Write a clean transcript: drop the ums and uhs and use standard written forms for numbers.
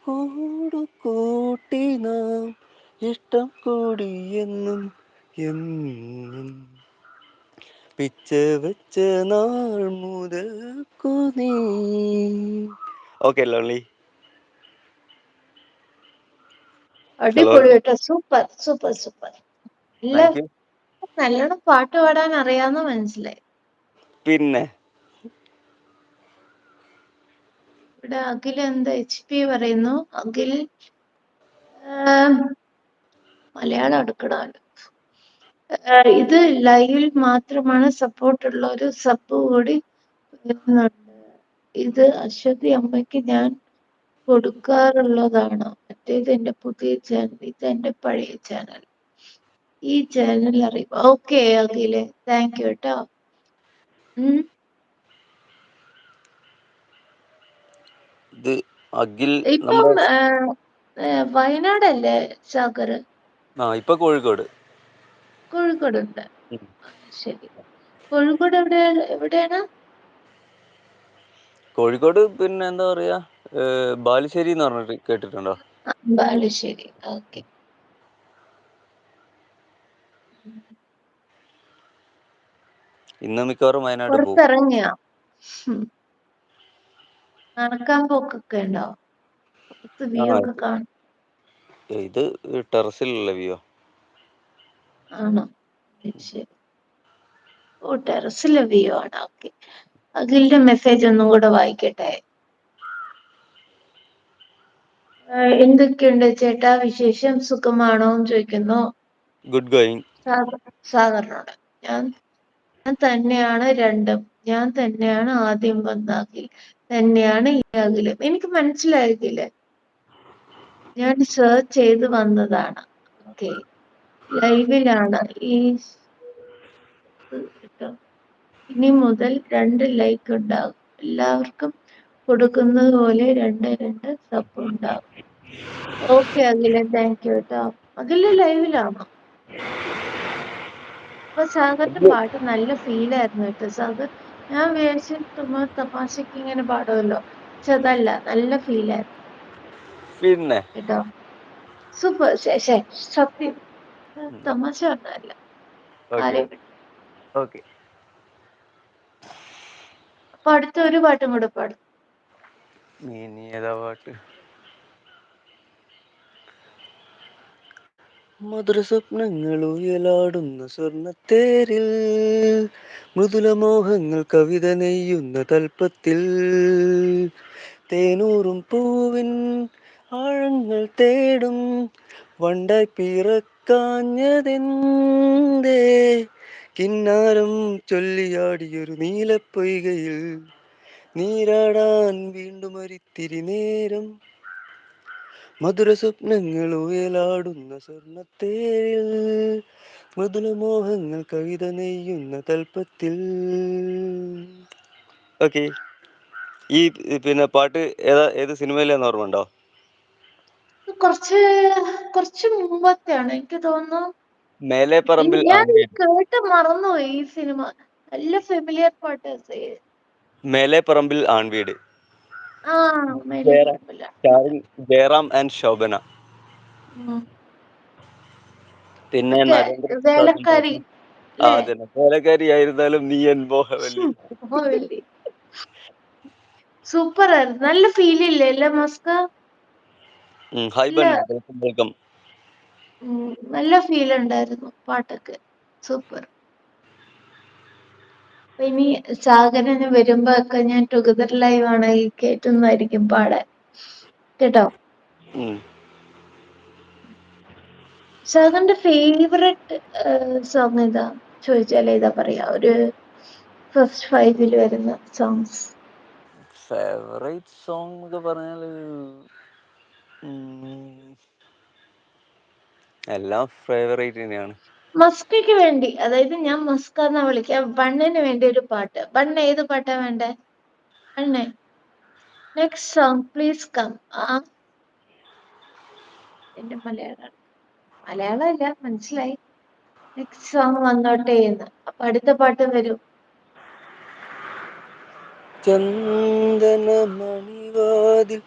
കൂടു കൂട്ടി നാം ഇഷ്ടം കൂടിയെന്നും എന്നും പിച്ച വെച്ച നാൾ മുതൽക്കു നീ. Okay lonely. ഹലോ. അടിപൊളി കേട്ടോ, super super super. Thank you. നല്ലോണം പാട്ട് പാടാൻ അറിയാവുന്ന മനസ്സിലായി. പിന്നെ ഇവിടെ അഖിൽ എന്താ HP പറയുന്നു. അഖിൽ മലയാളം എടുക്കണമല്ലോ. ഇത് ലൈവിൽ മാത്രമാണ് സപ്പോർട്ടുള്ള ഒരു സബ് കൂടി വരുന്നുണ്ട്. ഇത് അശ്വതി അമ്മയ്ക്ക് ഞാൻ കൊടുക്കാറുള്ളതാണ്. മറ്റേത് എന്റെ പുതിയ ചാനൽ, ഇത് എന്റെ പഴയ ചാനൽ. ഈ ചാനൽ അറിയും. ഓക്കെ അഖില്, താങ്ക് യു കേട്ടോ. ഇത് അഖിൽ ഇപ്പം നമ്മുടെ വയനാടല്ലേ സാഗർ? ഇപ്പൊ കോഴിക്കോട്. കോഴിക്കോടുണ്ട്. ശരി. കോഴിക്കോട് എവിടെയാണ്? കോഴിക്കോട് പിന്നെ എന്താ പറയാ, ബാലുശ്ശേരി എന്ന് പറഞ്ഞിട്ട് കേട്ടിട്ടുണ്ടോ? ബാലുശ്ശേരി. ഓക്കെ. ഇന്ന് മിക്കവാറും വയനാട് പോകും. പുറത്തിറങ്ങിയ നടക്കാൻ പോക്കൊക്കെ ഉണ്ടോ? പുറത്ത് വ്യൂ ഒക്കെ കാണും. ഇത് ടെറസിലുള്ള വ്യൂ ആണോ? ശരി. ഓ, ടെറസിലെ വ്യൂ ആണ്. ഓക്കെ. അഖിലിന്റെ മെസ്സേജ് ഒന്നും കൂടെ വായിക്കട്ടെ. എന്തൊക്കെയുണ്ട് ചേട്ടാ വിശേഷം, സുഖമാണോ എന്ന് ചോദിക്കുന്നു. Good going. സാഗറിനോട് ഞാൻ തന്നെയാണ് രണ്ടും. ഞാൻ തന്നെയാണ് ആദ്യം വന്ന അഖിൽ തന്നെയാണ് ഈ അഖിലും. എനിക്ക് മനസ്സിലായില്ലേ, ഞാൻ സെർച്ച് ചെയ്ത് വന്നതാണ്. ഓക്കെ, ലൈവിലാണ് ഈ കേട്ടോ. ഇനി മുതൽ 2 ലൈക്ക് ഉണ്ടാകും. എല്ലാവർക്കും കൊടുക്കുന്നത് പോലെ 2 സബ് ഉണ്ടാകും. ഓക്കെ അഖിലെ, താങ്ക് യു കേട്ടോ. അഖില് ലൈവിലാണോ? അപ്പൊ സാഗറിന്റെ പാട്ട് നല്ല ഫീലായിരുന്നു കേട്ടോ സാഗർ. ഞാൻ വിചാരിച്ചു തമാശക്ക് ഇങ്ങനെ പാടുമല്ലോ, പക്ഷെ അതല്ല, നല്ല ഫീലായിരുന്നു പിന്നെ കേട്ടോ. സൂപ്പർ. സത്യം, തമാശ പറഞ്ഞല്ല. കാര്യം. ഓക്കെ. അപ്പൊ അടുത്ത ഒരു പാട്ടും കൂടെ പാടും. ഇനി ഏതാ പാട്ട്? മധുര സ്വപ്നങ്ങൾ ഉയലാടുന്ന സ്വർണ്ണത്തേരിൽ, മൃദുലമോഹങ്ങൾ കവിത നെയ്യുന്ന തൽപ്പത്തിൽ, തേനൂറും പൂവിൻ ആഴങ്ങൾ തേടും വണ്ടായി പിറക്കാഞ്ഞതെന്തേ, കിന്നാരം ചൊല്ലിയാടിയൊരു നീലപ്പൊയ്കയിൽ നീരാടാൻ വീണ്ടും ഒരിത്തിരി നേരം, മധുര സ്വപ്നങ്ങൾ ഉയലാടുന്ന സ്വർണ്ണത്തേരിൽ, മൃദുലമോഹങ്ങൾ കവിത നെയ്യുന്ന തൽപ്പത്തിൽ. ഓക്കെ. ഈ പിന്നെ പാട്ട് ഏത് സിനിമയിലെന്ന് ഓർമ്മ ഉണ്ടോ? കുറച്ച് മുമ്പത്തെയാണ് എനിക്ക് തോന്നുന്നു. മേലെ പറമ്പിൽ ഞാൻ ആൺവീട്. കേട്ട് മറന്നുപോയി ഈ സിനിമ. നല്ല ഫെമിലിയർ പാട്ട്. മേലെ പറമ്പിൽ ആൺവീട്. ജയറാം ആൻഡ് ശോഭന. പിന്നെ മറ്റേ നരേന്ദ്ര വേലക്കാരി അല്ലേ? വേലക്കാരിയായിരുന്നാലും നീ എൻ മോഹവല്ലി. സൂപ്പർ ആയിരുന്നു. നല്ല ഫീൽ ഇല്ലേ അല്ലേ മസ്ക? വെൽക്കം. നല്ല ഫീൽ ഉണ്ടായിരുന്നു പാട്ടൊക്കെ. സൂപ്പർ. ഇനി സാഗരന് വരുമ്പോ ഒക്കെ ഞാൻ ടുഗദർ ലൈവ് ആണ് കേട്ടുന്നതായിരിക്കും പാടാൻ കേട്ടോ. സാഗറിന്റെ ഫേവറേറ്റ് സോങ് ഏതാ ചോദിച്ചാൽ ഏതാ പറയാ? ഒരു ഫസ്റ്റ് 5 വരുന്ന സോങ്സ്. ഫേവറേറ്റ് സോങ് എന്നൊക്കെ പറഞ്ഞാല് എല്ലാം ഫേവറേറ്റ് തന്നെയാണ്. മസ്കയ്ക്ക് വേണ്ടി, അതായത് ഞാൻ മസ്ക എന്നാ വിളിക്കാം, ബണ്ണിന് വേണ്ടി ഒരു പാട്ട്. ബണ്ണ് ഏത് പാട്ടാ വേണ്ടേ? ബണ്ണേ, നെക്സ്റ്റ് സോങ് പ്ലീസ് കം. എന്റെ മലയാളം അല്ല, മനസ്സിലായി. നെക്സ്റ്റ് സോങ് വന്നോട്ടെ എന്ന്. അപ്പൊ അടുത്ത പാട്ട് വരും. ചന്ദന മണിവാതിൽ